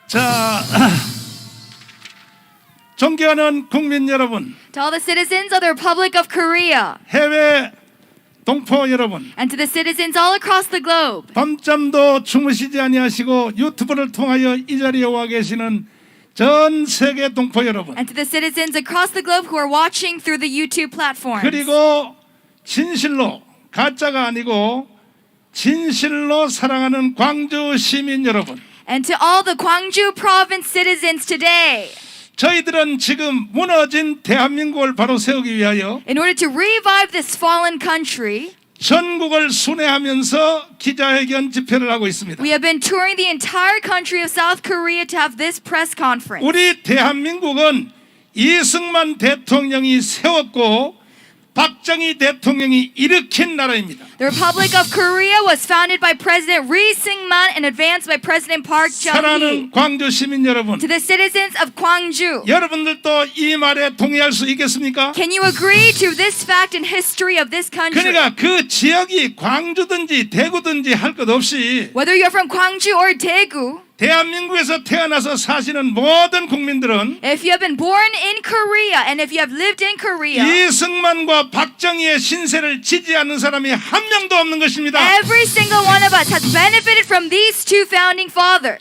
자, 존경하는 국민 여러분, To all the citizens of the Republic of Korea 해외 동포 여러분, and to the citizens all across the globe, 밤잠도 주무시지 아니하시고 유튜브를 통하여 이 자리에 와 계시는 전 세계 동포 여러분, and to the citizens across the globe who are watching through the YouTube platforms, 그리고 진실로 가짜가 아니고 진실로 사랑하는 광주 시민 여러분, and to all the Gwangju province citizens today. 저희들은 지금 무너진 대한민국을 바로 세우기 위하여 In order to revive this fallen country, 전국을 순회하면서 기자회견 집회를 하고 있습니다. we have been touring the entire country of South Korea to have this press conference. 우리 대한민국은 이승만 대통령이 세웠고 박정희 대통령이 일으킨 나라입니다. The Republic of Korea was founded by President Ri Syngman and advanced by President Park Chung-hee. 사랑하는 광주 시민 여러분, To the citizens of Gwangju, 여러분들도 이 말에 동의할 수 있겠습니까? can you agree to this fact and history of this country? 그러니까 그 지역이 광주든지 대구든지 할 것 없이 Whether you're from Gwangju or Daegu, 대한민국에서 태어나서 사시는 모든 국민들은 if you have been born in Korea and if you have lived in Korea, 이승만과 박정희의 신세를 지지하는 사람이 한 명도 없는 것입니다. every single one of us has benefited from these two founding fathers.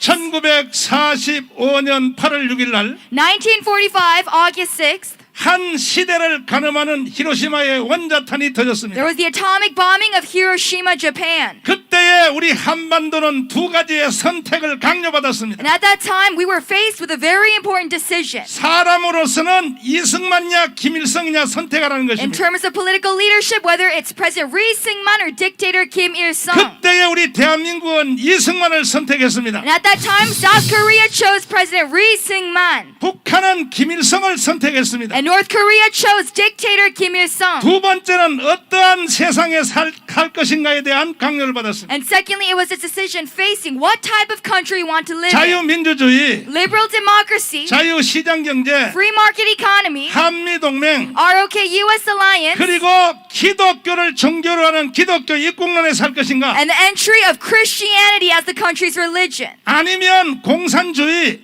1945년 8월 6일 날 1945, August 6th, 한 시대를 가늠하는 히로시마의 원자탄이 터졌습니다. there was the atomic bombing of Hiroshima, Japan. 그때에 우리 한반도는 두 가지의 선택을 강요받았습니다. And at that time, we were faced with a very important decision. 사람으로서는 이승만이냐 김일성이냐 선택하라는 In 것입니다. terms of political leadership, whether it's President Ri Syngman or dictator Kim Il-sung. 그때에 우리 대한민국은 이승만을 선택했습니다. And at that time, South Korea chose President Ri Syngman. 북한은 김일성을 선택했습니다. And North Korea chose dictator Kim Il-sung. 두 번째는 어떠한 세상에 살 것인가에 대한 강요를 받았습니다. And secondly, it was a decision facing what type of country you want to live in. 자유민주주의, Liberal democracy, 자유시장경제, free market economy, 한미동맹, ROK-US alliance, 그리고 기독교를 종교로 하는 기독교 입국론에 살 것인가? and the entry of Christianity as the country's religion. 아니면 공산주의,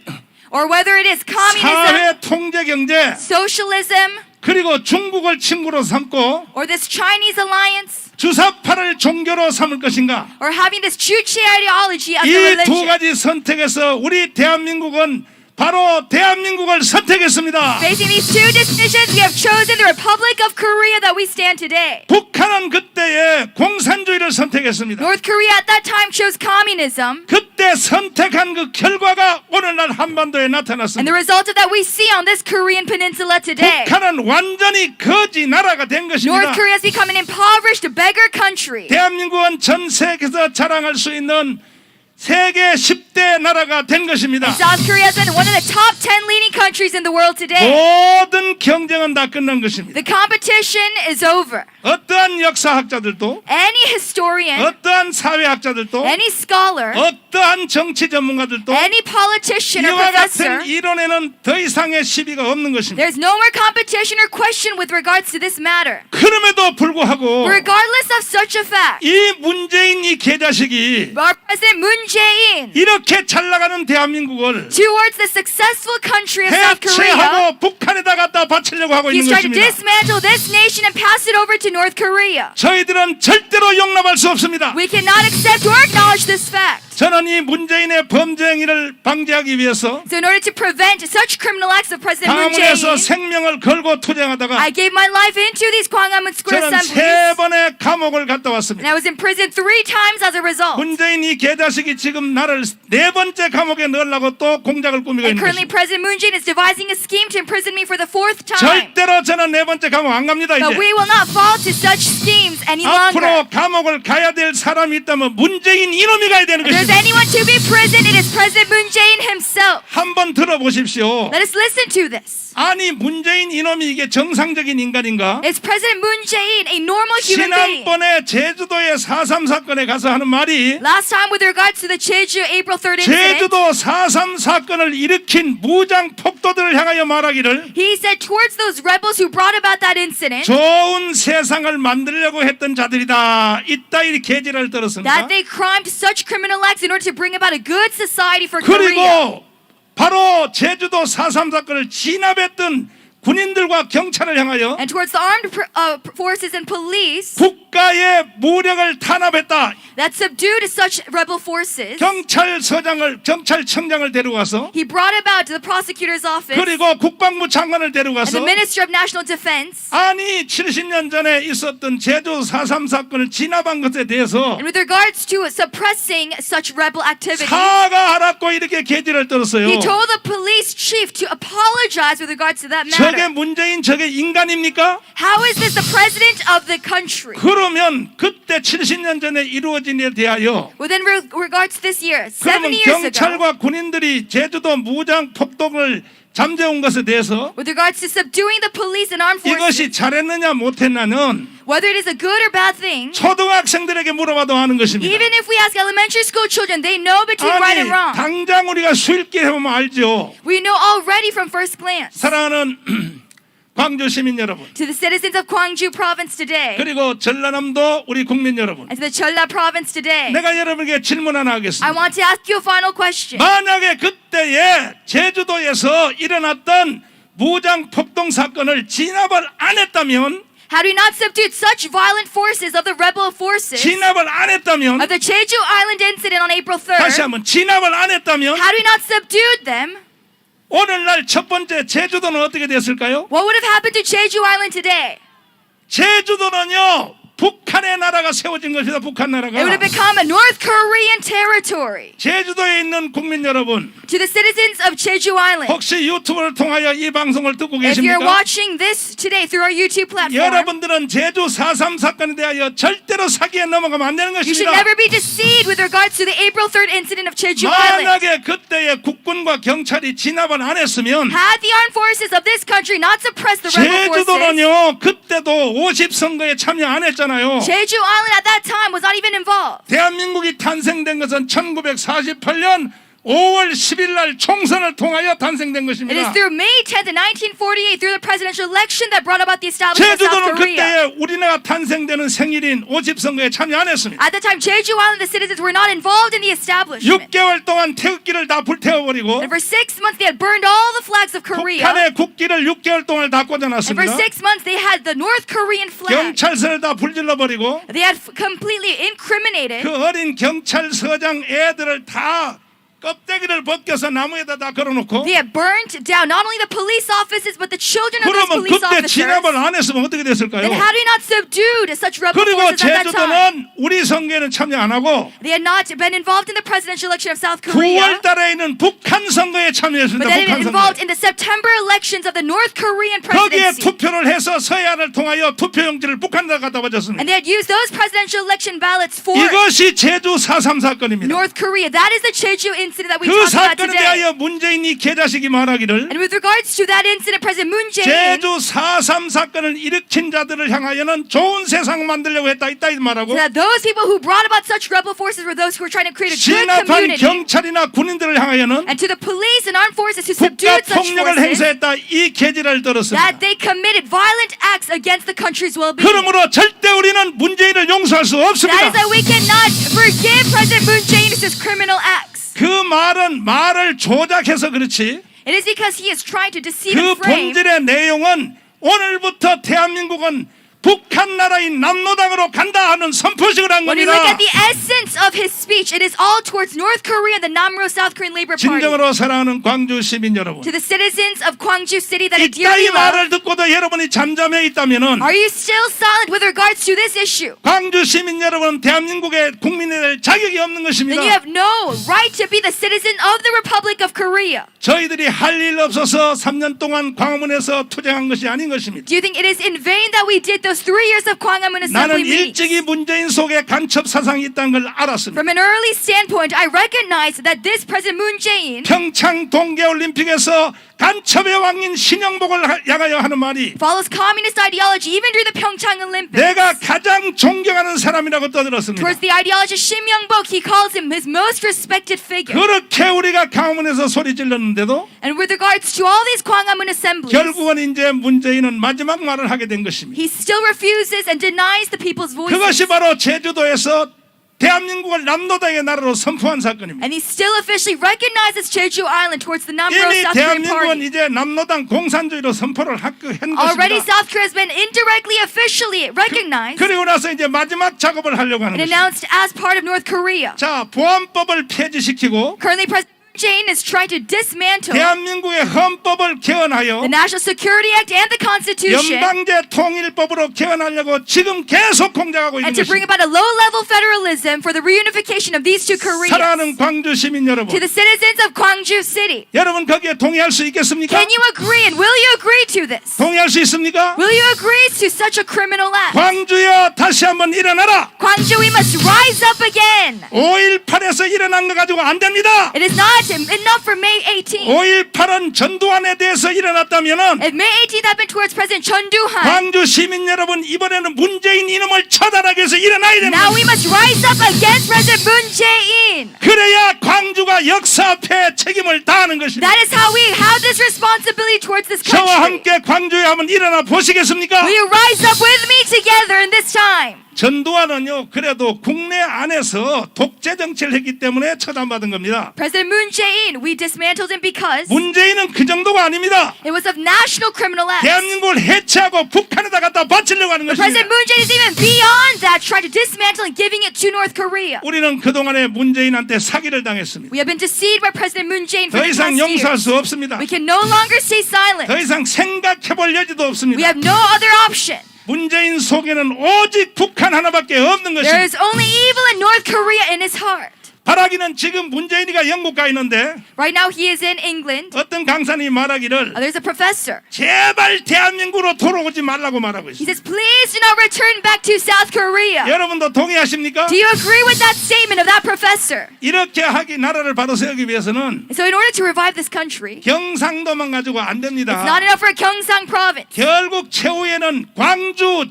Or whether it is communism, 사회 통제 경제, socialism, 그리고 중국을 친구로 삼고 or this Chinese alliance, 주사파를 종교로 삼을 것인가? or having this Chuchi ideology as a 이 두 religion. 가지 선택에서 우리 대한민국은 바로 대한민국을 선택했습니다. Facing these two decisions, we have chosen the Republic of Korea that we stand today. 북한은 그때에 공산주의를 선택했습니다. North Korea at that time chose communism, 그때 선택한 그 결과가 오늘날 한반도에 and 나타났습니다. the result of that we see on this Korean peninsula today. 북한은 완전히 거지 나라가 된 North 것입니다. Korea has become an impoverished beggar country. 대한민국은 전 세계에서 자랑할 수 있는 세계 10대 나라가 된 것입니다. South Korea has been one of the top 10 leading countries in the world today. 모든 경쟁은 다 끝난 것입니다. The competition is over. 어떠한 역사학자들도, Any historian, 어떠한 사회학자들도, any scholar, 어떠한 정치 전문가들도 any politician or 이와 professor, 같은 이론에는 더 이상의 시비가 없는 것입니다. there's no more competition or question with regards to this matter. 그럼에도 불구하고 Regardless of such a fact, 이 문재인 이 개자식이 our President Moon Jae-in, 이렇게 잘 나가는 대한민국을 towards the successful country of South Korea, 해체하고 북한에다 갖다 바치려고 하고 he's 있는 trying to 것입니다. dismantle this nation and pass it over to North Korea. 저희들은 절대로 용납할 수 없습니다. We cannot accept or acknowledge this fact. 저는 이 문재인의 범죄 행위를 방지하기 위해서 So in order to prevent such criminal acts of President Moon 강원에서 Jae-in, 생명을 걸고 투쟁하다가 I gave my life into these Gwanghwamun Square 저는 assemblies, 3번의 감옥을 갔다 and 왔습니다. I was imprisoned 3 times as a result. 문재인 이 개자식이 지금 나를 4번째 감옥에 넣으려고 또 공작을 꾸미고 And 있는 currently 것입니다. President Moon Jae-in is devising a scheme to imprison me for the 4th time. 절대로 저는 4번째 감옥 안 갑니다. But we 이제 will not fall to such schemes any longer. 앞으로 감옥을 가야 될 사람이 있다면 문재인 이놈이 가야 되는 If there's 것입니다. anyone to be imprisoned, it is President Moon Jae-in himself. 한번 들어보십시오. Let us listen to this. 아니 문재인 이놈이 이게 정상적인 인간인가? Is President Moon Jae-in a normal human being? 지난번에 제주도의 4.3 사건에 가서 하는 말이 Last time with regards to the Jeju April 3rd incident, 제주도 4.3 사건을 일으킨 무장 폭도들을 향하여 말하기를 he said towards those rebels who brought about that incident 좋은 세상을 만들려고 했던 자들이다. 이따위 개지를 들었습니다. that they crimed such criminal acts in order to bring about a good society for Korea. 그리고 바로 제주도 4.3 사건을 진압했던 군인들과 경찰을 향하여 and towards the armed forces and police 국가의 무력을 탄압했다. that subdued such rebel forces. 경찰청장을 데려가서 He brought about to the prosecutor's office 그리고 국방부 장관을 and the 데려가서 Minister of National Defense. 아니 70년 전에 있었던 제주 4.3 사건을 진압한 것에 대해서 And with regards to suppressing such rebel activity, 사과하라고 이렇게 계지를 떨었어요. he told the police chief to apologize with regards to that matter. 저게 문재인 저게 인간입니까? How is this the president of the country? 그러면 그때 70년 전에 이루어진 일에 대하여 Within regards to this year, 그러면 70 years ago, 경찰과 군인들이 제주도 무장 폭동을 잠재운 것에 대해서 with regards to subduing the police and armed forces, 이것이 잘했느냐 못했느냐는 whether it is a good or bad thing, 초등학생들에게 물어봐도 아는 것입니다. even if we ask elementary school children, they know between right 아니 and wrong. 당장 우리가 수일기 해보면 알죠. We know already from first glance. 사랑하는 광주 시민 여러분, To the citizens of Gwangju province today, 그리고 전라남도 우리 국민 여러분, and to the Jeolla province today, 내가 여러분에게 질문 하나 I 하겠습니다. want to ask you a final question. 만약에 그때에 제주도에서 일어났던 무장 폭동 사건을 진압을 안 했다면, Had we not subdued such violent forces of the rebel forces 진압을 안 했다면, of the Jeju Island incident on April 다시 3rd, 한번 진압을 안 했다면 had we not subdued them, 오늘날 첫 번째 제주도는 어떻게 됐을까요? what would have happened to Jeju Island today? 제주도는요 북한의 나라가 세워진 것이다. 북한 It would have 나라가. become a North Korean territory. 제주도에 있는 국민 여러분, To the citizens of Jeju Island, 혹시 유튜브를 통하여 이 방송을 듣고 if you're 계십니까? watching this today through our YouTube platform, 여러분들은 제주 4.3 사건에 대하여 절대로 사기에 넘어가면 안 되는 you should 것입니다. never be deceived with regards to the April 3rd incident of Jeju Island. 만약에 그때에 국군과 경찰이 진압을 안 했으면 Had the armed forces of this country not suppressed the rebel forces, 제주도는요 그때도 50선거에 참여 안 했잖아요. Jeju Island at that time was not even involved. 대한민국이 탄생된 것은 1948년 5월 10일 날 총선을 통하여 탄생된 It is 것입니다. through May 10th, 1948, through the presidential election that brought about the establishment of 제주도는 South Korea. 그때에 우리나라 탄생되는 생일인 50선거에 참여 안 했습니다. At the time, Jeju Island, the citizens were not involved in the establishment. 6개월 동안 태극기를 다 불태워버리고 And for 6 months, they had burned all the flags of Korea. 북한의 국기를 6개월 동안 다 And for 꽂아놨습니다. 6 months, they had the North Korean flag. 경찰서를 다 불질러버리고 They had completely incriminated 그 어린 경찰서장 애들을 다 껍데기를 벗겨서 나무에다 다 걸어놓고 They had burnt down not only the police offices but the children of those 그러면 police 그때 officers. 진압을 안 했으면 어떻게 됐을까요? Then had we not subdued such rebel 그리고 forces at that time, 제주도는 우리 선거에는 참여 안 하고 they had not been involved in the presidential election of South Korea, 9월 달에 있는 북한 선거에 참여했습니다. but they had 북한 been involved 선거. in the September elections of the North Korean 거기에 presidency. 투표를 해서 서해안을 통하여 투표용지를 북한에다 갖다 바쳤습니다. And they had used those presidential election ballots for 이것이 제주 4.3 사건입니다. North Korea. That is the Jeju incident that we 그 talked about 사건에 today. 대하여 문재인이 개자식이 말하기를 And with regards to that incident, President Moon Jae-in 제주 4.3 사건을 일으킨 자들을 향하여는 좋은 세상 만들려고 했다 이 말하고 that those people who brought about such rebel forces were those who were trying to create a good 진압한 community. 경찰이나 군인들을 향하여는 And to the police and armed forces who 국가 subdued such 폭력을 forces, 행사했다 이 계지를 들었습니다. that they committed violent acts against the country's well-being. 그러므로 절대 우리는 문재인을 용서할 수 That 없습니다. is why we cannot forgive President Moon Jae-in for his criminal acts. 그 말을 조작해서 그렇지 It is because he is trying to deceive 그 and frame. 본질의 내용은 오늘부터 대한민국은 북한 나라인 남로당으로 간다 하는 선포식을 한 When we look 겁니다. at the essence of his speech, it is all towards North Korea and the Namro South Korean Labor Party. 진정으로 사랑하는 광주 시민 여러분, To the citizens of Gwangju City that I 이따위 dearly love, 말을 듣고도 여러분이 잠잠해 있다면은 are you still silent with regards to this issue? 광주 시민 여러분 대한민국의 국민이 될 자격이 없는 Then 것입니다. you have no right to be the citizen of the Republic of Korea. 저희들이 할 일 없어서 3년 동안 광화문에서 투쟁한 것이 아닌 것입니다. Do you think it is in vain that we did those 3 years of Gwanghwamun 나는 Assembly meetings? 일찍이 문재인 속에 간첩 사상이 있다는 걸 알았습니다. From an early standpoint, I recognized that this President Moon Jae-in 평창 동계올림픽에서 간첩의 왕인 신영복을 향하여 하는 말이 follows communist ideology even during the Pyeongchang Olympics. 내가 가장 존경하는 사람이라고 떠들었습니다. Towards the ideology of Shin Myung-bok, he calls him his most respected figure. 그렇게 우리가 강화문에서 소리 질렀는데도 And with regards to all these Gwanghwamun assemblies, 결국은 이제 문재인은 마지막 말을 하게 된 것입니다. he still refuses and denies the people's voices. 그것이 바로 제주도에서 대한민국을 남노당의 나라로 선포한 사건입니다. And he still officially recognizes Jeju Island towards the number of 이미 South Korean 대한민국은 parties. 이제 남노당 공산주의로 선포를 한 Already 것입니다. South Korea has been indirectly officially recognized 그리고 나서 이제 마지막 작업을 하려고 하는 and 것입니다. announced as part of North Korea. 자, 보안법을 폐지시키고 Currently, President Jane is trying to dismantle 대한민국의 헌법을 개헌하여 the National Security Act and the Constitution 연방제 통일법으로 개헌하려고 지금 계속 공작하고 있는 and to bring 것입니다. about a low-level federalism for the reunification of these two Koreas. 사랑하는 광주 시민 여러분, To the citizens of Gwangju City, 여러분 거기에 동의할 수 있겠습니까? can you agree and will you agree to this? 동의할 수 있습니까? Will you agree to such a criminal act? 광주여 다시 한번 일어나라. Gwangju, we must rise up again. 5.18에서 일어난 거 가지고 안 됩니다. It is not enough for May 18th. 5.18은 전두환에 대해서 일어났다면은 If May 18th happened towards President Chun Doo-han, 광주 시민 여러분, 이번에는 문재인 이놈을 처단하기 위해서 일어나야 됩니다. now we must rise up against President Moon Jae-in. 그래야 광주가 역사 앞에 책임을 다하는 것입니다. That is how we have this responsibility towards this 저와 country. 함께 광주에 한번 일어나 보시겠습니까? Will you rise up with me together in this time? 전두환은요, 그래도 국내 안에서 독재 정치를 했기 때문에 처단받은 겁니다. President Moon Jae-in, we dismantled him because 문재인은 그 정도가 아닙니다. it was of national criminal acts. 대한민국을 해체하고 북한에다 갖다 바치려고 하는 것입니다. President Moon Jae-in is even beyond that, trying to dismantle and giving it to North Korea. 우리는 그동안에 문재인한테 사기를 당했습니다. We have been deceived by President Moon Jae-in for 더 the 이상 past 용서할 year. 수 없습니다. We can no longer stay silent. 더 이상 생각해볼 여지도 We 없습니다. have no other option. 문재인 속에는 오직 북한 하나밖에 없는 There 것입니다. is only evil in North Korea in his heart. 바라기는 지금 문재인이가 영국 가 있는데 Right now he is in England. 어떤 강사님이 말하기를 There's a professor. 제발 대한민국으로 돌아오지 말라고 말하고 He 있습니다. says, please do not return back to South Korea. 여러분도 동의하십니까? Do you agree with that statement of that professor? 이렇게 하기 나라를 바로 세우기 위해서는 And so in order to revive this country, 경상도만 가지고 안 it's 됩니다. not enough for Gyeongsang province. 결국 최후에는 광주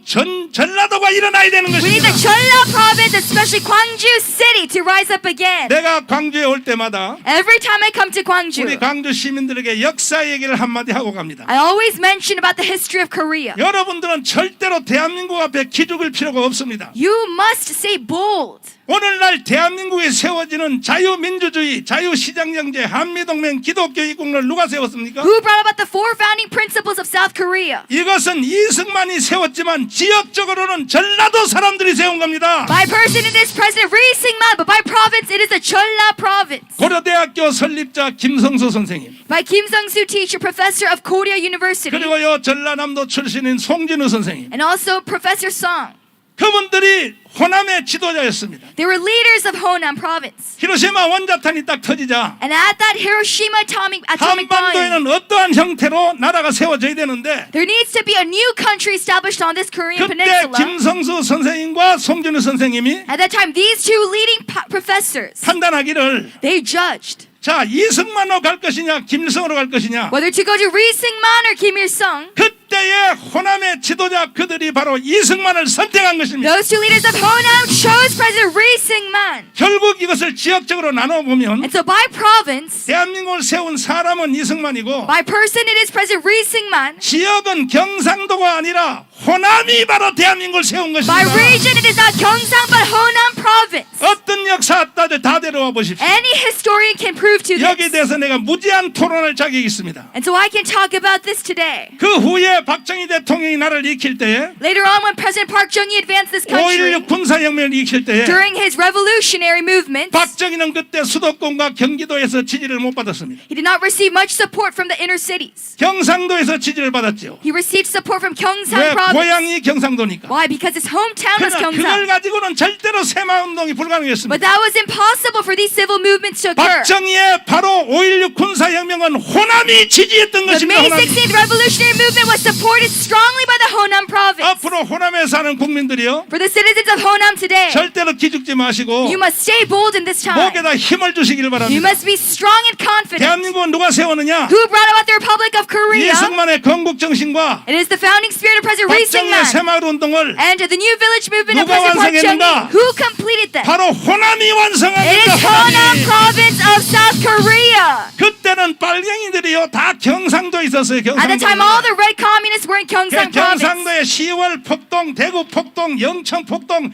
전라도가 일어나야 되는 We need 것입니다. the Jeolla province, especially Gwangju City, to rise up again. 내가 광주에 올 때마다 Every time I come to 우리 Gwangju, 광주 시민들에게 역사 얘기를 한마디 하고 갑니다. I always mention about the history of Korea. 여러분들은 절대로 대한민국 앞에 기죽을 필요가 없습니다. You must stay bold. 오늘날 대한민국에 세워지는 자유민주주의, 자유시장경제, 한미동맹, 기독교 이국을 누가 세웠습니까? Who brought about the four founding principles of South Korea? 이것은 이승만이 세웠지만 지역적으로는 전라도 사람들이 세운 겁니다. By person it is President Ri Sing-man, but by province it is the Jeolla province. 고려대학교 설립자 김성수 선생님, By Kim Sung-soo teacher, professor of Korea University, 그리고요 전라남도 출신인 송진우 선생님, and also Professor Song. 그분들이 호남의 지도자였습니다. They were leaders of Honam province. 히로시마 원자탄이 딱 터지자 And at that Hiroshima atomic bomb, 한반도에는 어떠한 형태로 나라가 세워져야 되는데 there needs to be a new country established on this Korean 그때 peninsula. 김성수 선생님과 송진우 선생님이 At that time, these two leading professors, 판단하기를 they judged 자 이승만으로 갈 것이냐 김일성으로 갈 것이냐 whether to go to Ri Sing-man or Kim Il-sung. 그때의 호남의 지도자 그들이 바로 이승만을 선택한 것입니다. Those two leaders of Honam chose President Ri Sing-man. 결국 이것을 지역적으로 나눠보면 And so by province, 대한민국을 세운 사람은 이승만이고 by person it is President Ri Sing-man. 지역은 경상도가 아니라 호남이 바로 대한민국을 세운 By 것입니다. region it is not Gyeongsang but Honam province. 어떤 역사 다 데려와 보십시오. Any historian can prove to 여기에 this. 대해서 내가 무제한 토론할 자격이 있습니다. And so I can talk about this today. 그 후에 박정희 대통령이 나라를 이끌 때에 Later on, when President Park Chung-hee advanced this country 5.16 군사혁명을 이끌 때에 during his revolutionary movement, 박정희는 그때 수도권과 경기도에서 지지를 못 받았습니다. he did not receive much support from the inner cities. 경상도에서 지지를 받았죠. He received support from 왜? Gyeongsang province. 고향이 경상도니까. Why? Because his hometown was 그러나 그걸 Gyeongsang. 가지고는 절대로 새마운동이 불가능했습니다. But that was impossible for these civil movements to occur. 박정희의 바로 5.16 군사혁명은 호남이 지지했던 The 것입니다. May 호남이. 16th revolutionary movement was supported strongly by the Honam province. 앞으로 호남에 사는 국민들이요 For the citizens of Honam today, 절대로 기죽지 마시고 you must stay bold in this time. 목에다 힘을 주시길 You 바랍니다. must be strong and confident. 대한민국은 누가 세웠느냐? Who brought about the Republic of Korea? 이승만의 건국 정신과 It is the founding spirit of President Ri 박정희의 Sing-man 새마을 운동을 and the New Village movement of 누가 President Park 완성했는가? Chung-hee. Who completed that? 바로 호남이 완성한 It is 겁니다. Honam 호남이. province of South Korea. 그때는 빨갱이들이요 다 경상도에 있었어요. At the time, all the red communists were in Gyeongsang province. 경상도에 10월 폭동, 대구 폭동, 영천 폭동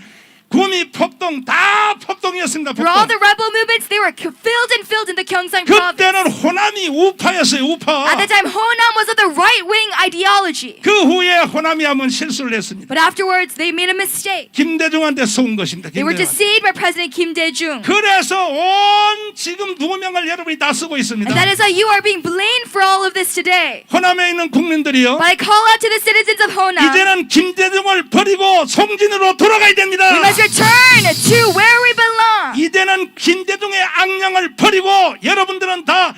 구미, 폭동 다 폭동이었습니다. For all 폭동. the rebel movements, they were filled and filled in the Gyeongsang province. 그때는 호남이 우파였어요. 우파. At the time, Honam was of the right-wing ideology. 그 후에 호남이 한번 실수를 했습니다. But afterwards, they made a mistake. 김대중한테 속은 것입니다. They were 김대중. deceived by President Kim Dae-jung. 그래서 온 지금 누명을 여러분이 다 쓰고 있습니다. And that is why you are being blamed for all of this today. 호남에 있는 국민들이요. But I call out to the citizens of Honam. 이제는 김대중을 버리고 송진으로 돌아가야 됩니다. We must return to where we belong. 이제는 김대중의 악령을 버리고 여러분들은 다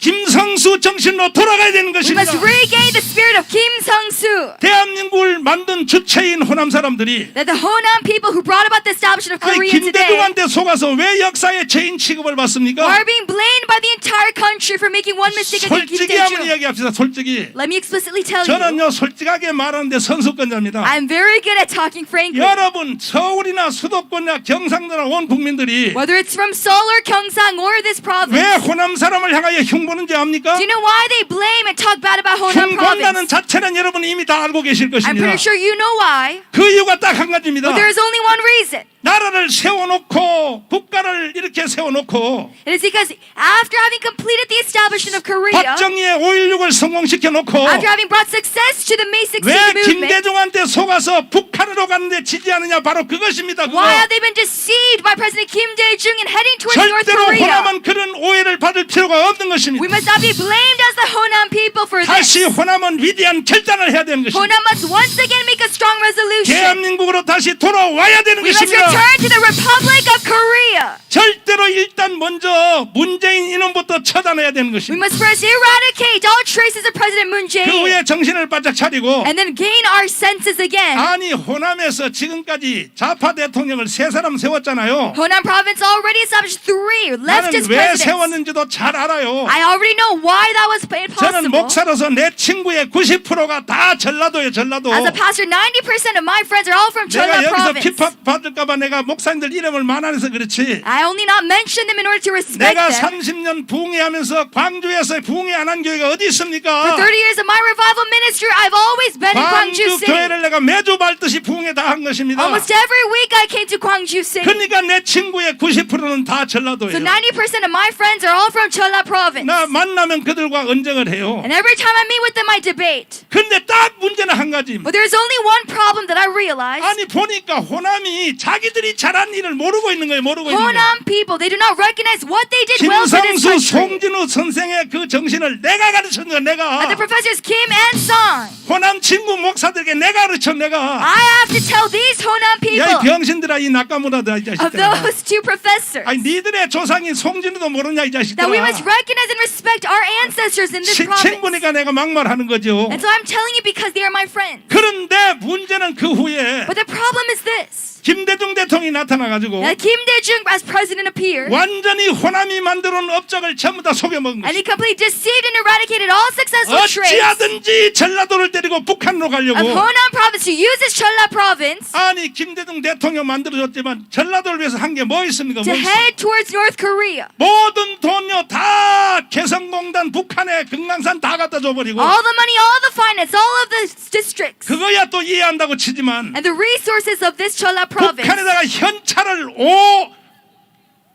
김성수 정신으로 돌아가야 되는 We 것입니다. must regain the spirit of Kim Sung-soo. 대한민국을 만든 주체인 호남 사람들이 That the Honam people who brought about the establishment of 아니, Korea today 김대중한테 속아서 왜 역사의 죄인 취급을 받습니까? are being blamed by the entire country for making one mistake against Kim 솔직히 한번 Dae-jung. 이야기합시다. 솔직히 Let me explicitly tell you, 저는요 솔직하게 말하는데 선수권자입니다. I'm very good at talking frankly. 여러분 서울이나 수도권이나 경상도나 온 국민들이 Whether it's from Seoul or Gyeongsang or this province, 왜 호남 사람을 향하여 흉보는지 압니까? do you know why they blame and talk bad about Honam 흉본다는 province? 자체는 여러분 이미 다 알고 계실 I'm 것입니다. pretty sure you know why. 그 이유가 딱 한 가지입니다. But there is only one reason. 나라를 세워놓고 국가를 이렇게 세워놓고 It is because after having completed the establishment of Korea, 박정희의 5.16을 성공시켜놓고 after having brought success to the May 16 왜 movement, 김대중한테 속아서 북한으로 가는데 지지하느냐 바로 그것입니다. 그거. why have they been deceived by President Kim Dae-jung and heading towards North 절대로 Korea? 호남은 그런 오해를 받을 필요가 없는 것입니다. We must not be blamed as the Honam people for 다시 this. 호남은 위대한 결단을 해야 되는 것입니다. Honam must once again make a strong resolution. 대한민국으로 다시 돌아와야 되는 We must 것입니다. return to the Republic of Korea. 절대로 일단 먼저 문재인 이놈부터 처단해야 되는 We 것입니다. must first eradicate all traces of President Moon 그 Jae-in 후에 정신을 바짝 차리고 and then gain our senses again. 아니 호남에서 지금까지 좌파 대통령을 세 사람 세웠잖아요. Honam province already established 3 나는 leftist 왜 presidents. 세웠는지도 잘 알아요. I already know why that was made 저는 possible. 목사로서 내 친구의 90%가 다 전라도예요. 전라도. As a pastor, 90% of my friends are all from 내가 Jeolla 여기서 province. 핍박받을까봐 내가 목사님들 이름을 만안해서 그렇지. I only not mention them in order to respect 내가 them. 30년 부흥회하면서 광주에서 부흥회 안 한 교회가 어디 For 있습니까? 30 years of my revival ministry, I've always been in Gwangju 광주 City. 교회를 내가 매주 밟듯이 부흥회 다 한 것입니다. Almost every week I came to Gwangju City. 그러니까 내 친구의 90%는 다 So 전라도예요. 90% of my friends are all from Jeolla province. 나 만나면 그들과 언쟁을 해요. And every time I meet with them, I debate. 근데 딱 문제는 한 가지. But there's only one problem that I realized. 아니 보니까 호남이 자기들이 잘한 일을 모르고 있는 거예요. 모르고 있는 거예요. Honam people, they do not recognize what they did well for this 김성수, country. 송진우 선생의 그 정신을 내가 가르친 거야. And the 내가 professors Kim and Song, 호남 친구 목사들에게 내가 가르쳐. 내가. I have to tell these Honam 야, 이 people 병신들아, 이 낙가무라다, 이 of 자식들아. those two professors 아니 니들의 조상인 송진우도 모르냐 이 자식들아. that we must recognize and respect our ancestors in this province. 친구니까 내가 막말하는 거죠. And so I'm telling you because they are my friends. 그런데 문제는 그 후에 But the problem is this. 김대중 대통령이 나타나가지고 That Kim Dae-jung as president appeared 완전히 호남이 만들어놓은 업적을 전부 다 속여먹은 and 거지. he completely deceived and eradicated all successful traits 어찌하든지 전라도를 때리고 북한으로 of 가려고. Honam province to use this Jeolla province 아니 김대중 대통령 만들어줬지만 전라도를 위해서 한 게 뭐 있습니까? to 뭐 있어? head towards North Korea. 모든 돈요 다 개성공단 북한에 금강산 다 갖다 줘버리고 All the money, all the finance, all of the districts 그거야 또 이해한다고 치지만 and the resources of this Jeolla province. 북한에다가 현찰을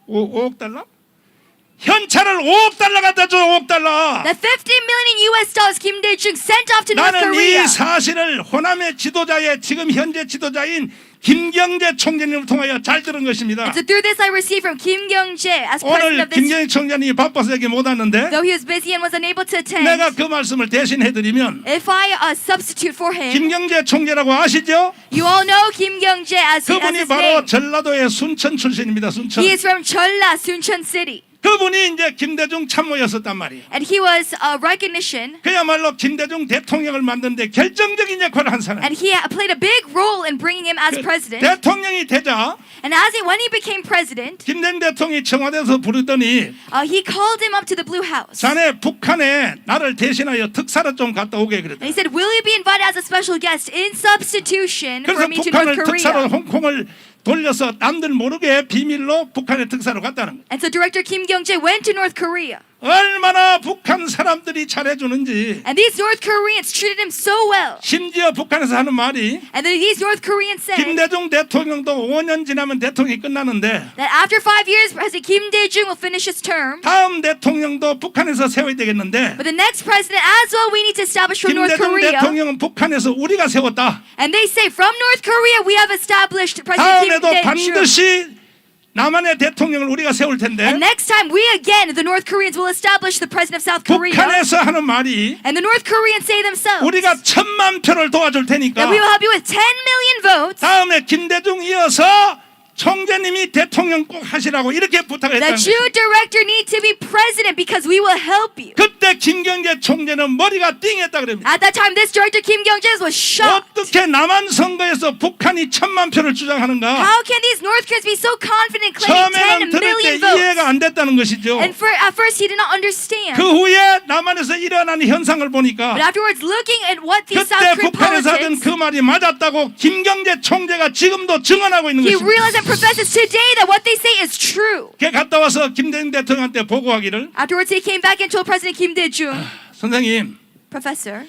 5억 달러? 현찰을 5억 달러 갖다 줘. 5억 달러. That 50 million US dollars Kim Dae-jung sent off to North 나는 Korea. 이 사실을 호남의 지도자의 지금 현재 지도자인 김경재 총재님을 통하여 잘 들은 것입니다. And so through this I received from Kim Kyung-jae as president 오늘 of this. 김경재 총장이 바빠서 여기 못 왔는데 Though he was busy and was unable to attend, 내가 그 말씀을 대신해드리면 if I substitute for him, 김경재 총재라고 아시죠? you all know Kim Kyung-jae as 그분이 his 바로 name. 전라도의 순천 출신입니다. 순천. He is from Jeolla, Suncheon City. 그분이 이제 김대중 참모였었단 말이에요. And he was a recognition, 그야말로 김대중 대통령을 만드는데 결정적인 역할을 한 사람. and he played a big role in bringing him as president. 대통령이 되자 And when he became president, 김대중 대통령이 청와대에서 부르더니 he called him up to the Blue House. 자네 북한에 나를 대신하여 특사로 좀 갔다 오게 And 그랬다. he said, will you be invited as a special guest in substitution 그래서 for me to North 북한을 특사로 Korea? 홍콩을 돌려서 남들 모르게 비밀로 북한의 특사로 갔다는 거예요. And so Director Kim Kyung-jae went to North Korea. 얼마나 북한 사람들이 잘해주는지. And these North Koreans treated him so well. 심지어 북한에서 하는 말이 And then these North Koreans said 김대중 대통령도 5년 지나면 대통령이 끝나는데 that after 5 years, President Kim Dae-jung will finish his term. 다음 대통령도 북한에서 세워야 되겠는데 But the next president as well, we need to establish from North 김대중 Korea. 대통령은 북한에서 우리가 세웠다. And they say from North Korea, we have established President Kim 다음에도 Dae-jung. 반드시 남한의 대통령을 우리가 세울 텐데 And next time, we again, the North Koreans, will establish the president of South Korea. 북한에서 하는 말이 And the North Koreans say themselves 우리가 1,000만 표를 도와줄 테니까 that we will help you with 10 million votes. 다음에 김대중 이어서 총재님이 대통령 꼭 하시라고 이렇게 부탁을 했다는 That 거예요. you, director, need to be president because we will help you. 그때 김경재 총재는 머리가 띵했다 그럽니다. At that time, this director, Kim Kyung-jae, was shocked. 어떻게 남한 선거에서 북한이 1,000만 표를 주장하는가? How can these North Koreans be so confident claiming 10 처음에는 들을 때 million 이해가 votes? 안 됐다는 것이죠. And at first, he did not understand. 그 후에 남한에서 일어나는 현상을 But 보니까 afterwards, looking at what these South 그때 Korean 북한에서 하던 politics, 그 말이 맞았다고 김경재 총재가 지금도 증언하고 있는 he 것입니다. realized and professes today that what they say is true. 걔 갔다 와서 김대중 대통령한테 보고하기를 Afterwards, he came back and told President Kim Dae-jung, 선생님 Professor,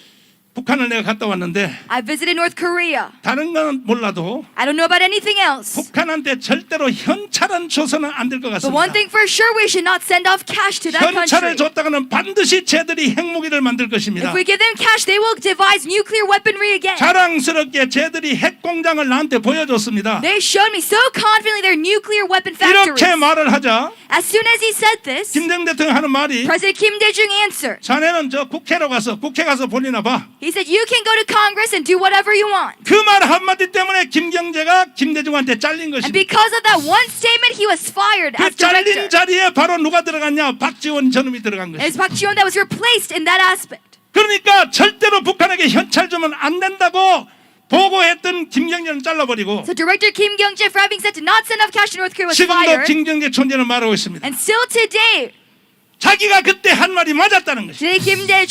북한을 내가 갔다 왔는데 I visited North Korea. 다른 건 몰라도 I don't know about anything else. 북한한테 절대로 현찰은 줘서는 안 될 것 But one 같습니다. thing for sure, we should not send off cash to that 현찰을 country. 줬다가는 반드시 쟤들이 핵무기를 만들 것입니다. If we give them cash, they will devise nuclear weaponry again. 자랑스럽게 쟤들이 핵 공장을 나한테 보여줬습니다. They showed me so confidently their nuclear weapon factories. 이렇게 말을 하자 As soon as he said this, 김대중 대통령 하는 말이 President Kim Dae-jung answered. 자네는 저 국회로 가서 국회 가서 볼리나 봐. He said, you can go to Congress and do whatever you want. 그 말 한마디 때문에 김경재가 김대중한테 잘린 And 것입니다. because of that one statement, he was fired 그 as 잘린 director. 자리에 바로 누가 들어갔냐? 박지원 저놈이 들어간 And it's 것입니다. Park Ji-won that was replaced in that aspect. 그러니까 절대로 북한에게 현찰 주면 안 된다고 보고했던 김경재는 잘라버리고 So director Kim Kyung-jae, for having said to not send off cash to North Korea, was 지금도 fired. 김경재 총재는 말하고 있습니다. And still today, 자기가 그때 한 말이 맞았다는 것이죠. today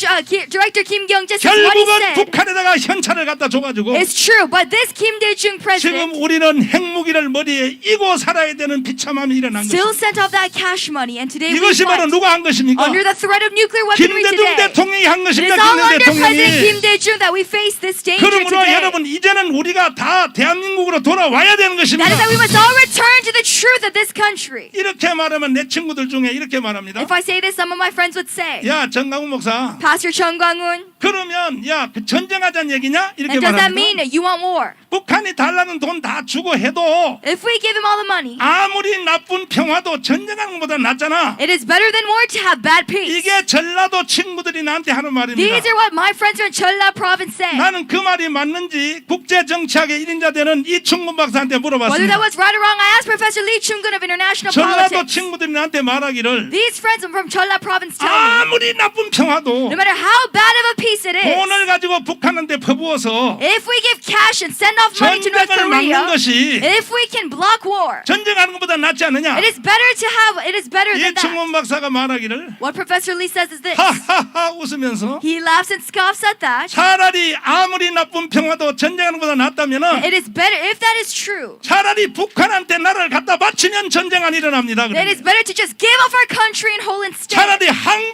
director Kim Kyung-jae says what he 결국은 said 북한에다가 현찰을 갖다 줘가지고 is true. But this Kim Dae-jung 지금 president 우리는 핵무기를 머리에 이고 살아야 되는 비참함이 일어난 still 것입니다. sent off that cash money. And today we 이것이 바로 fight 누가 한 것입니까? under the threat of nuclear weaponry 김대중 today. 대통령이 한 It is 것입니다. all 김대중 under President Kim 대통령이. Dae-jung that we face this danger 그러므로 today. 여러분 이제는 우리가 다 대한민국으로 돌아와야 되는 That 것입니다. is that we must all return to the truth of this country. 이렇게 말하면 내 친구들 중에 이렇게 말합니다. If I say this, some of my friends would say, 야 정강훈 목사 Pastor Chung Kwang-un, 그러면 야 그 전쟁하자는 얘기냐 이렇게 and does that mean 말합니다. that you want war? 북한이 달라는 돈 다 주고 해도 If we give them all the money, 아무리 나쁜 평화도 전쟁하는 것보다 낫잖아. it is better than war to have bad peace. 이게 전라도 친구들이 나한테 하는 말입니다. These are what my friends from Jeolla province say. 나는 그 말이 맞는지 국제정치학의 1인자 되는 이충근 박사한테 Whether 물어봤습니다. that was right or wrong, I asked Professor Lee Chung-gun of international 전라도 politics. 친구들이 나한테 말하기를 These friends from Jeolla province tell me, 아무리 나쁜 평화도 no matter how bad of a peace it is, 돈을 가지고 북한한테 퍼부어서 if we give cash and send off money to North 전쟁을 막는 Korea, 것이 if we can block war, 전쟁하는 것보다 낫지 않느냐? it is better than that. 이충근 박사가 말하기를 What Professor Lee says is this. 하하하 웃으면서 He laughs and scoffs at that. 차라리 아무리 나쁜 평화도 전쟁하는 것보다 낫다면은 It is better, if that is true, 차라리 북한한테 나라를 갖다 바치면 전쟁 안 일어납니다. then it's better to just give off our country and whole instead. 차라리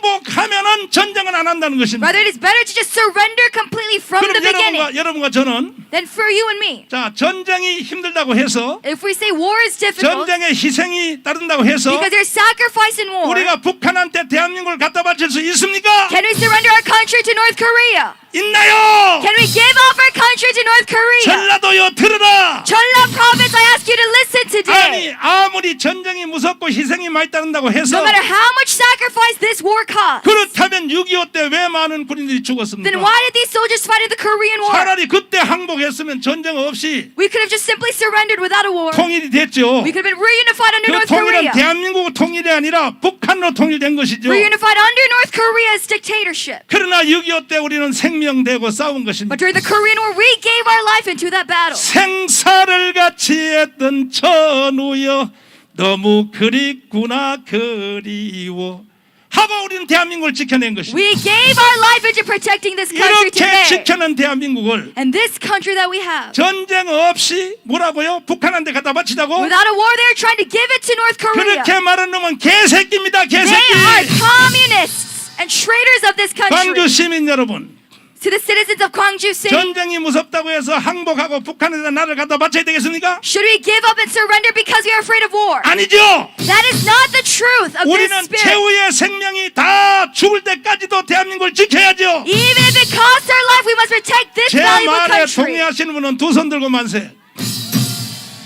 항복하면은 전쟁은 안 한다는 것입니다. Rather, it is better to just surrender completely from the 그럼 beginning. 여러분과 저는 Then for you and me, 자 전쟁이 힘들다고 해서 if we say war is difficult 전쟁에 희생이 따른다고 해서 because there's sacrifice in war, 우리가 북한한테 대한민국을 갖다 바칠 수 있습니까? can we surrender our country to North Korea? 있나요? Can we give off our country to North Korea? 전라도요 들으라. Jeolla province, I ask you to listen today. 아니 아무리 전쟁이 무섭고 희생이 많이 따른다고 해서 No matter how much sacrifice this war costs, 그렇다면 6.25 때 왜 많은 군인들이 then 죽었습니까? why did these soldiers fight in the Korean War? 차라리 그때 항복했으면 전쟁 없이 We could have just simply surrendered without a war. 통일이 됐죠. We could have been reunified under 그 North 통일은 Korea. 대한민국 통일이 아니라 북한으로 통일된 것이죠. Reunified under North Korea's dictatorship. 그러나 6.25 때 우리는 생명 대고 싸운 것입니다. But during the Korean War, we gave our life into that battle. 생사를 같이 했던 전우여 너무 그립구나 그리워 하고 우리는 대한민국을 지켜낸 것입니다. We gave our life into protecting this country 이렇게 today. 지켜낸 대한민국을 And this country that we have. 전쟁 없이 뭐라고요? 북한한테 갖다 바치자고? Without a war, they're trying to give it to North Korea. 그렇게 말하는 놈은 개새끼입니다. They 개새끼. are communists and traitors of this country. 광주 시민 여러분, To the citizens of Gwangju City, 전쟁이 무섭다고 해서 항복하고 북한에다 나를 갖다 바쳐야 되겠습니까? should we give up and surrender because we are afraid of war? 아니죠. That is not the truth of this 우리는 spirit. 최후의 생명이 다 죽을 때까지도 대한민국을 지켜야죠. Even if it costs our life, we must protect this 제 valuable 말에 country. 동의하시는 분은 두 손 들고 만세.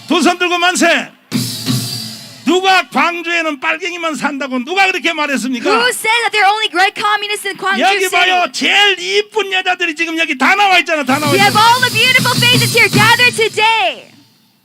두 손 들고 만세. 누가 광주에는 빨갱이만 산다고 누가 그렇게 말했습니까? Who said that there are only great communists in Gwangju 여기 봐요. City? 제일 이쁜 여자들이 지금 여기 다 나와 있잖아. 다 나와 We have 있잖아. all the beautiful faces here gathered today.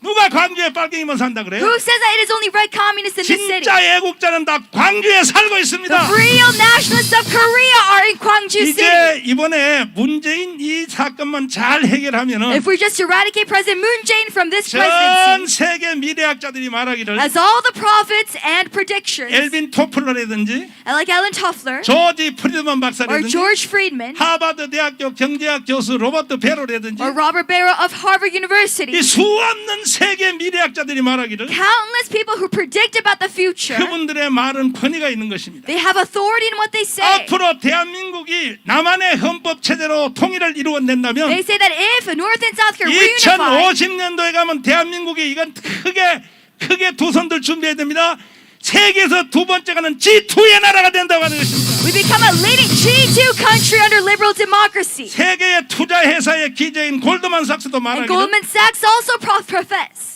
누가 광주에 빨갱이만 산다 그래요? Who says that it is only red communists in this city? 진짜 애국자는 다 광주에 살고 있습니다. The real nationalists of Korea are in Gwangju City. 이제 이번에 문재인 이 사건만 잘 해결하면은 If we just eradicate President Moon Jae-in from this 전 presidency, 세계 미래학자들이 말하기를 as all the prophets and predictions, 엘빈 토플러라든지 like Alan Toffler 조지 프리드먼 or 박사라든지 George Friedman 하버드 대학교 경제학 교수 로버트 베로라든지 or Robert Barrow of Harvard University, 이 수없는 세계 미래학자들이 말하기를 countless people who predict about the future, 그분들의 말은 권위가 있는 것입니다. they have authority in what they say. 앞으로 대한민국이 남한의 헌법 체제로 통일을 이루어낸다면 They say that if North and South Korea reunify, 2050년도에 가면 대한민국이 이건 크게 두 손들 준비해야 됩니다. 세계에서 두 번째가는 G2의 나라가 된다고 하는 것입니다. we become a leading G2 country under liberal democracy. 세계의 투자 회사의 기재인 골드만삭스도 And 말하기를 Goldman Sachs also profess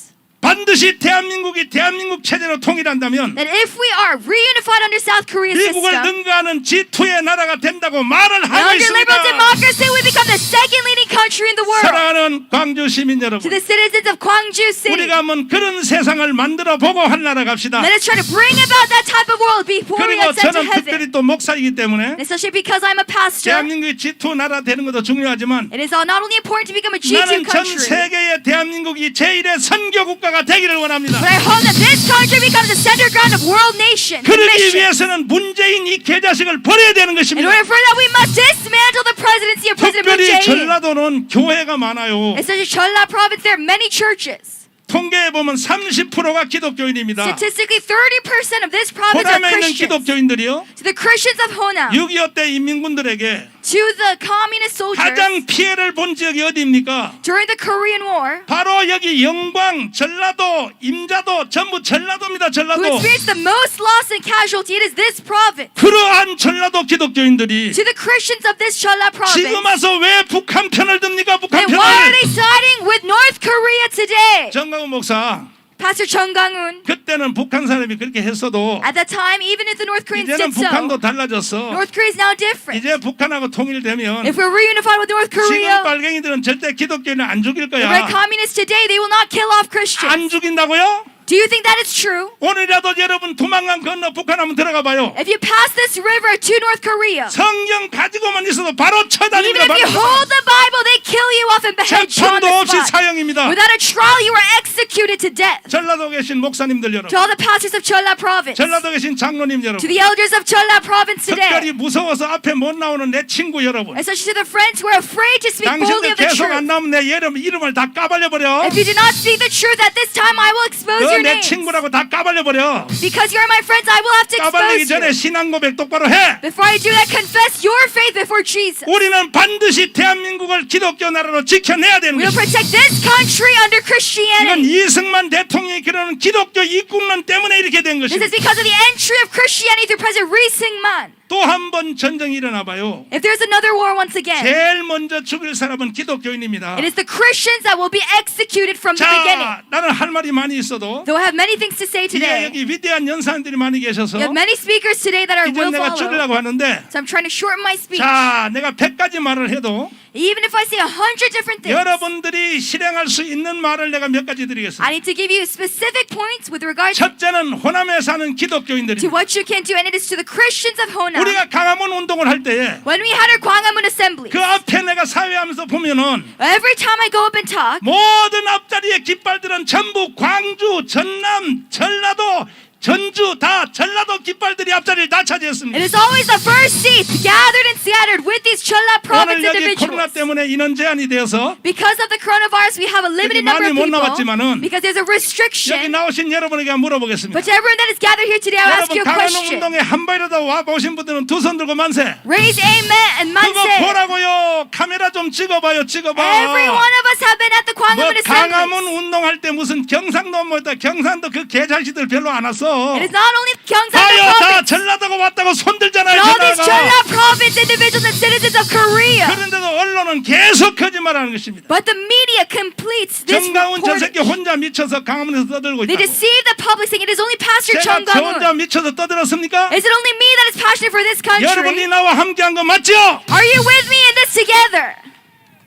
반드시 대한민국이 대한민국 체제로 통일한다면 that if we are reunified under South Korea's 미국을 system, 능가하는 G2의 나라가 된다고 말을 and 하고 under liberal 있습니다. democracy, we become the second leading country in the world. 사랑하는 광주 시민 To 여러분, the citizens of Gwangju City, 우리가 한번 그런 세상을 만들어 보고 할 나라 갑시다. let us try to bring about that type of world before we 그리고 ascend to 저는 heaven. 특별히 또 목사이기 때문에 Especially because I'm a pastor, 대한민국이 G2 나라 되는 것도 중요하지만 it is not only important to become a G2 나는 전 country, 세계의 대한민국이 제1의 선교 국가가 되기를 원합니다. but I hope that this country becomes the center ground of world nations. and 그러기 missions. 위해서는 문재인 이 개자식을 버려야 되는 In 것입니다. order for that, we must dismantle the presidency of President Moon 특별히 Jae-in. 전라도는 교회가 많아요. Especially Jeolla province, there are many churches. 통계에 보면 30%가 기독교인입니다. Statistically, 30% of this province are 호남에 있는 Christians. 기독교인들이요, To the Christians of Honam, 6.25 때 인민군들에게 to the communist soldiers 가장 피해를 본 지역이 어디입니까? during the Korean War, 바로 여기 영광, 전라도, 임자도 전부 전라도입니다. who 전라도. experienced the most loss and casualty, it is this province. 그러한 전라도 기독교인들이 To the Christians of this Jeolla province, 지금 와서 왜 북한 편을 듭니까? 북한 then why are 편을. they siding with North Korea today? 정강훈 목사, Pastor Chung Gang-un, 그때는 북한 사람이 그렇게 했어도 at that time, even if the North Koreans 이제는 did so, 북한도 달라졌어. North Korea is now different. 이제 북한하고 통일되면 If we're reunified with North 지금 Korea, 빨갱이들은 절대 기독교인을 안 죽일 the red 거야. communists today, they will not kill off Christians. 안 죽인다고요? Do you think that is true? 오늘이라도 여러분 도망간 건너 북한 한번 들어가 봐요. If you pass this river to North Korea, 성경 가지고만 있어도 바로 even 쳐다닙니다. if you hold the Bible, they kill you off and behead you on 재판도 the 없이 spot. 사형입니다. Without a trial, you are executed to death. 전라도 계신 목사님들 To 여러분, all the pastors of Jeolla province, 전라도 계신 장로님 to 여러분, the elders of Jeolla province 특별히 today, 무서워서 앞에 못 나오는 내 친구 여러분, especially to the friends who are afraid to speak boldly 당신들 of the 계속 안 truth. 나오면 내 이름을 다 까발려버려. If you do not speak the truth at this time, I will expose 너 your 내 names. 친구라고 다 까발려버려. Because you are my friends, I will have to 까발리기 expose 전에 you. 신앙 고백 똑바로 해. Before I do that, confess your faith before Jesus. 우리는 반드시 대한민국을 기독교 나라로 지켜내야 되는 We will 것입니다. protect this country under 이건 Christianity. 이승만 대통령이 그러는 기독교 입국론 때문에 이렇게 된 This is 것입니다. because of the entry of Christianity through President Ri Sing-man. 또 한 번 전쟁이 일어나 봐요. If there's another war once again, 제일 먼저 죽일 사람은 기독교인입니다. it is the Christians that will be executed from the beginning. 자, 나는 할 말이 많이 있어도 Though I have many things to say 이제 today, 여기 위대한 연사님들이 많이 계셔서 you have many speakers today that are 이제 will 내가 follow. 줄이려고 하는데, So I'm trying to shorten my speech. 자, 내가 100가지 말을 해도 Even if I say 100 different things, 여러분들이 실행할 수 있는 말을 내가 몇 가지 드리겠습니다. I need to give you specific points with regard 첫째는 호남에 사는 to 기독교인들입니다. what you can do, and it is to the Christians of Honam. 우리가 강화문 운동을 할 때에 When we had our Gwangamun assembly, 그 앞에 내가 사회하면서 보면은 every time I go up and talk, 모든 앞자리의 깃발들은 전부 광주, 전남, 전라도, 전주 다 전라도 깃발들이 앞자리를 다 차지했습니다. It is always the first seat gathered and scattered with these Chola province 오늘 여기 코로나 individuals. 때문에 인원 제한이 되어서 Because of the coronavirus, we have a limited 여기 number 많이 of 못 people. 나왔지만은 Because there's a 여기 restriction. 나오신 여러분에게 물어보겠습니다. But to everyone that is gathered here today, I'll ask 여러분 you a 강원 question. 운동에 한 번이라도 와 보신 분들은 두 손 들고 만세. Raise amen and 그거 manse. 보라고요. 카메라 좀 찍어봐요. 찍어봐. Every one of us have been at the 뭐 Kwangamun 강화문 assemblies. 운동할 때 무슨 경상도 뭐다 경상도 그 개자식들 별로 안 왔어. It is not only Gyeongsang 아유 다 province, 전라도가 왔다고 손 들잖아요. but all these 전라가. Chola province individuals and citizens of Korea. 그런데도 언론은 계속 거짓말하는 것입니다. But the media completes this 정강훈 저 report. 새끼 혼자 미쳐서 강화문에서 떠들고 They 있다고. deceive the public saying it is only Pastor 제가 Chung 저 혼자 Gamun. 미쳐서 떠들었습니까? Is it only me that is passionate for this 여러분이 country? 나와 함께한 거 맞죠? Are you with me in this together?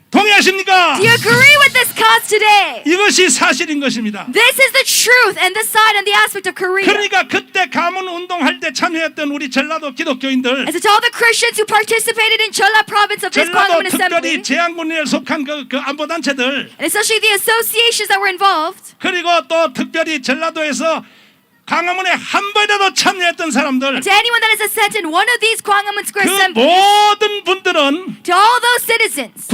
동의하십니까? Do you agree with this cause today? 이것이 사실인 것입니다. This is the truth and the side and the aspect of Korea. 그러니까 그때 가문 운동할 때 참여했던 우리 전라도 기독교인들, And to all the Christians who participated in Chola province of this 전라도 Kwangamun assembly, 특별히 제한군에 속한 그 안보단체들, and especially the associations that were involved, 그리고 또 특별히 전라도에서 강화문에 한 번이라도 참여했던 사람들, and to anyone that is attended one of these Kwangamun Square 그 assemblies, 모든 분들은 to all those citizens,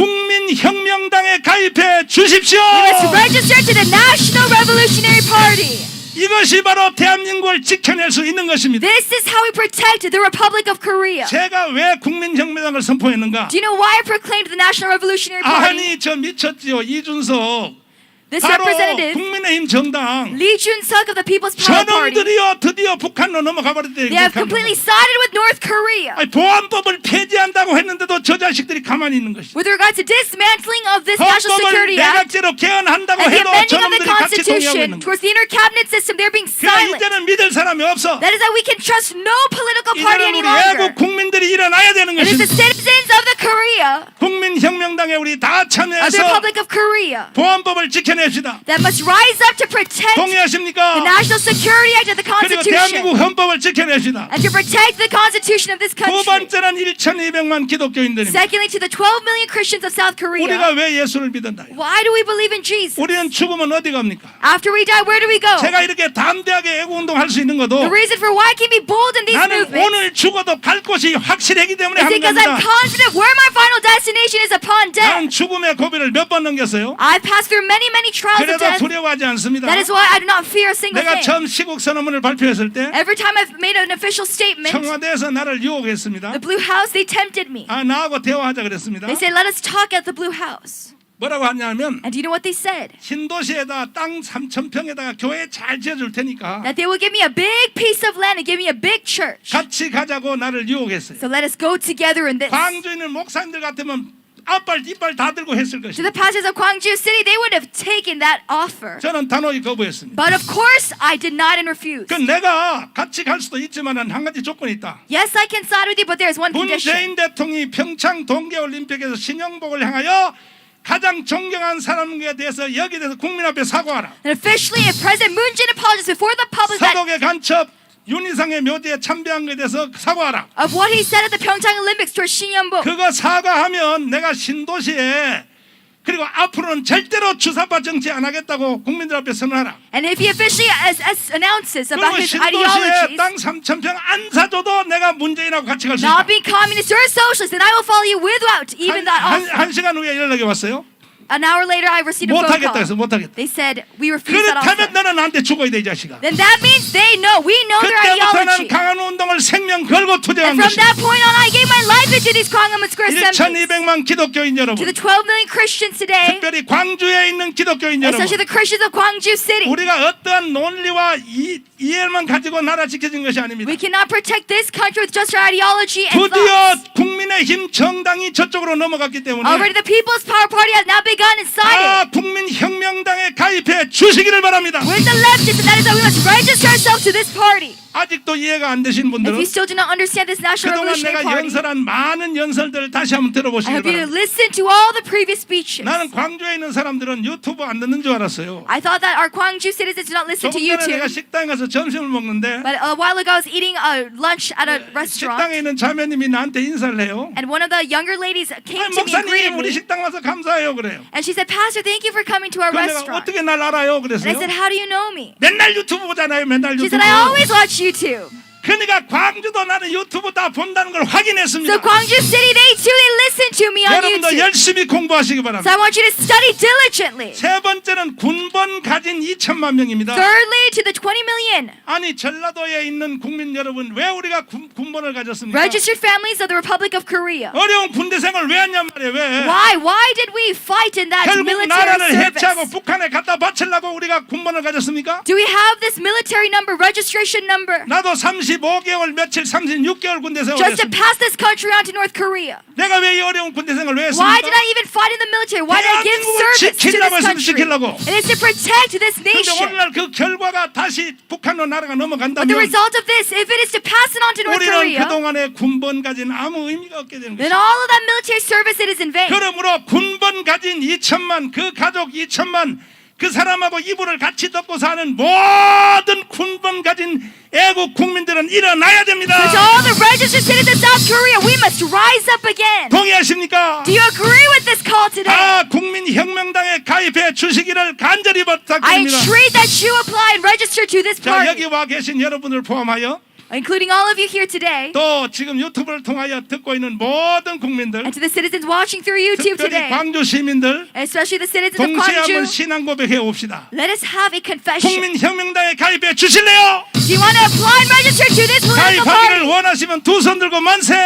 국민혁명당에 가입해 주십시오. you must register to the National Revolutionary Party. 이것이 바로 대한민국을 지켜낼 수 있는 것입니다. This is how we protect the Republic of Korea. 제가 왜 국민혁명당을 선포했는가? Do you know why I proclaimed the National Revolutionary Party? 아니 저 미쳤지요. 이준석 This 바로 representative, 국민의힘 정당 Lee Jun-suk of the People's Power Party, 저놈들이요 드디어 북한으로 넘어가 버렸대요. they have completely sided with North Korea 보안법을 폐지한다고 했는데도 저 자식들이 가만히 있는 것이죠. with regard to dismantling of this National 헌법을 Security Act 내각제로 개헌한다고 and the 해도 amending of the 저놈들이 같이 동의하고 Constitution 있는 거예요. towards the inter-cabinet system. They're being 그러니까 silent. 이제는 믿을 사람이 없어. That is that we can trust no political party 이제는 any 우리 longer. 애국 국민들이 일어나야 되는 It is the 것입니다. citizens of the Korea, 국민혁명당에 우리 다 of the 참여해서 Republic of Korea, 보안법을 지켜냅시다. that must rise up to protect the 동의하십니까? National Security Act of the 그리고 Constitution 대한민국 헌법을 지켜냅시다. and to protect the Constitution of this 두 country. 번째는 1,200만 기독교인들입니다. Secondly, to the 12 million Christians of South 우리가 Korea, 왜 예수를 믿는다? why do we believe in Jesus? 우리는 죽으면 어디 갑니까? After we die, where do we go? 제가 이렇게 담대하게 애국운동할 수 있는 것도 The reason for why I can be bold in these 나는 movements 오늘 죽어도 갈 곳이 확실하기 때문에 is 하는 because I'm 겁니다. confident where my final destination is upon 나는 death. 죽음의 고비를 몇 번 넘겼어요. I've passed through many, many trials of 그래도 death. 두려워하지 않습니다. That is why I do not fear a single 내가 thing. 처음 시국 선언문을 발표했을 때 Every time I've made an official statement, 청와대에서 나를 유혹했습니다. the Blue House, they tempted me. 나하고 대화하자 그랬습니다. They said, let us talk at the Blue House. 뭐라고 하냐면 And do you know what they said? 신도시에다 땅 3,000평에다가 교회 잘 지어줄 테니까 That they will give me a big piece of land and give me a big church. 같이 가자고 나를 유혹했어요. So let us go together in this. 광주에 있는 목사님들 같으면 앞발 뒷발 다 들고 했을 To 것이다. the pastors of Gwangju City, they would have taken that offer. 저는 단호히 거부했습니다. But of course, I did not and refused. 그 내가 같이 갈 수도 있지만 한 가지 조건이 있다. Yes, I can side with you, but there's one condition. 문재인 대통령이 평창 동계올림픽에서 신영복을 향하여 가장 존경한 사람에 대해서 여기에 대해서 국민 앞에 사과하라. And officially, if President Moon Jae-in apologizes before the public that 사독의 간첩 윤희상의 묘지에 참배한 것에 대해서 사과하라. of what he said at the Pyeongchang Olympics towards Shin Yeon-bok. 그거 사과하면 내가 신도시에 그리고 앞으로는 절대로 주사파 정치 안 하겠다고 국민들 앞에 선언하라. And if he officially announces about 그리고 his 신도시에 ideologies, 땅 3,000평 안 사줘도 내가 문재인하고 같이 갈 수 not 있다. being communist or socialist, then I will follow you without even that offer. 한 시간 후에 연락이 왔어요. An hour later, I received a phone 못하겠다 해서 call. 못하겠다. They said, we refuse that 그렇다면 offer. 너는 나한테 죽어야 돼 이 자식아. Then that means they know, we know their 그때부터는 ideology. 강한 운동을 생명 걸고 투쟁한 And from 것이다. that point on, I gave my life into these Gwangamun Square assemblies. 1,200만 기독교인 To 여러분, the 12 million Christians today, 특별히 광주에 있는 기독교인 여러분, especially the Christians of Gwangju City, 우리가 어떠한 논리와 이해만 가지고 나라 지켜진 것이 아닙니다. we cannot protect this country with just our ideology and 드디어 thoughts. 국민의힘 정당이 저쪽으로 넘어갔기 때문에 Already the People's Power Party has now begun and sided 국민혁명당에 가입해 주시기를 바랍니다. with the leftists, and that is that we must register ourselves to this party. 아직도 이해가 안 되신 If 분들은 you still do not understand this National 그동안 Revolutionary 내가 Party, 연설한 많은 연설들을 다시 한번 I 들어보시기 hope you to 바랍니다. listen to all the previous speeches. 나는 광주에 있는 사람들은 유튜브 안 듣는 줄 알았어요. I thought that our Gwangju citizens do not listen to 조금 전에 내가 YouTube. 식당에 가서 점심을 먹는데 But a while ago, I was eating lunch at a restaurant, 식당에 있는 자매님이 나한테 인사를 해요. and one of the younger ladies came 아니, to me and greeted 목사님 우리 me. 식당 와서 감사해요 그래요. And she said, Pastor, thank you for coming to our 그럼 내가 restaurant. 어떻게 날 알아요 And I 그랬어요. said, how do you know me? 맨날 유튜브 보잖아요. 맨날 She 유튜브. said, I always watch YouTube. 그러니까 광주도 나는 유튜브 다 본다는 걸 확인했습니다. So Gwangju City, they too, they listen to me on 여러분도 YouTube. 열심히 공부하시기 So 바랍니다. I want you to study diligently. 세 번째는 군번 가진 2천만 명입니다. Thirdly, to the 20 million 아니 전라도에 있는 국민 여러분 왜 우리가 군번을 가졌습니까? registered families of the Republic of Korea. 어려운 군대 생활 왜 했냔 말이에요. 왜? Why did we fight in that 결국 military 나라를 해체하고 service? 북한에 갖다 바치려고 우리가 군번을 가졌습니까? Do we have this military number, registration number, 나도 35개월 며칠 36개월 군대 생활을 just to 했습니다. pass this country on to North Korea? 내가 왜 이 어려운 군대 생활을 왜 Why 했습니까? did I even fight in the military? Why did I give 대한민국을 service to 지키려고 this 했습니다. country? 지키려고. It is to protect this 그런데 nation. 오늘날 그 결과가 다시 북한으로 나라가 But the 넘어간다면 result of this, if it is to pass it on to North 우리는 Korea, 그동안에 군번 가진 아무 의미가 없게 되는 then 것입니다. all of that military service, it is in vain. 그러므로 군번 가진 2천만 그 가족 2천만 그 사람하고 이불을 같이 덮고 사는 모든 군번 가진 애국 국민들은 일어나야 됩니다. So to all the registered citizens of South Korea, we must rise up again. 동의하십니까? Do you agree with this call today? 다 국민혁명당에 가입해 주시기를 간절히 I 부탁드립니다. entreat that you apply and register to this 자, 여기 party, 와 계신 여러분을 포함하여 including all of you here today, 또 지금 유튜브를 통하여 듣고 있는 모든 국민들, and to the citizens watching through YouTube 특별히 today, 광주 시민들 and especially the citizens of 동시에 한번 Gwangju, 신앙 고백해 옵시다. let us have a confession. 국민혁명당에 가입해 주실래요? Do you want to apply and register to this political 가입하기를 party? 원하시면 두 손 들고 만세.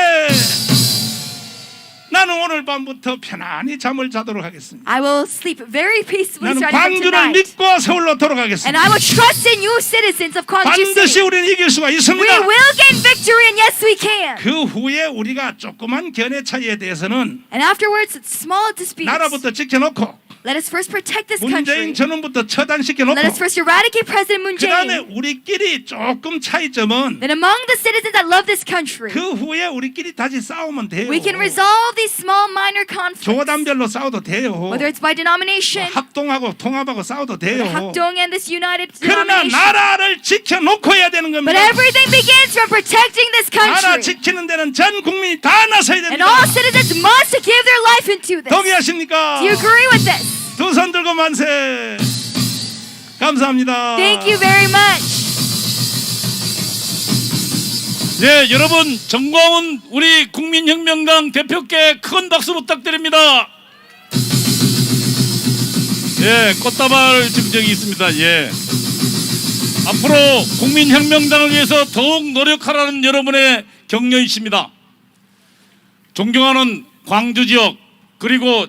나는 오늘 밤부터 편안히 잠을 자도록 하겠습니다. I will sleep very peacefully 나는 starting from 광주를 tonight. 믿고 서울로 And 돌아가겠습니다. I will trust in you, citizens of Gwangju 반드시 City. 우리는 이길 수가 We 있습니다. will gain victory, and yes, we can. 그 후에 우리가 조그만 견해 차이에 대해서는 And afterwards, small disputes. 나라부터 지켜놓고 Let us first protect this 문재인 country. 전원부터 처단시켜놓고 Let us first eradicate President Moon 그 다음에 Jae-in. 우리끼리 조금 차이점은 Then among the citizens that love this country, 그 후에 우리끼리 다시 싸우면 돼요. we can resolve these small minor conflicts. 조단별로 싸워도 돼요. Whether it's by denomination, 합동하고 통합하고 싸워도 돼요. Hakdong and this united 그러나 denomination. 나라를 지켜놓고 해야 되는 But 겁니다. everything begins from protecting this 나라 country. 지키는 데는 전 국민이 다 나서야 And 됩니다. all citizens must give their life into this. 동의하십니까? Do you agree with this? 두 손 들고 만세. 감사합니다. Thank you very much. 네, 여러분 정광훈 우리 국민혁명당 대표께 큰 박수 부탁드립니다. 예, 꽃다발 증정이 있습니다. 예. 앞으로 국민혁명당을 위해서 더욱 노력하라는 여러분의 격려이십니다. 존경하는 광주 지역 그리고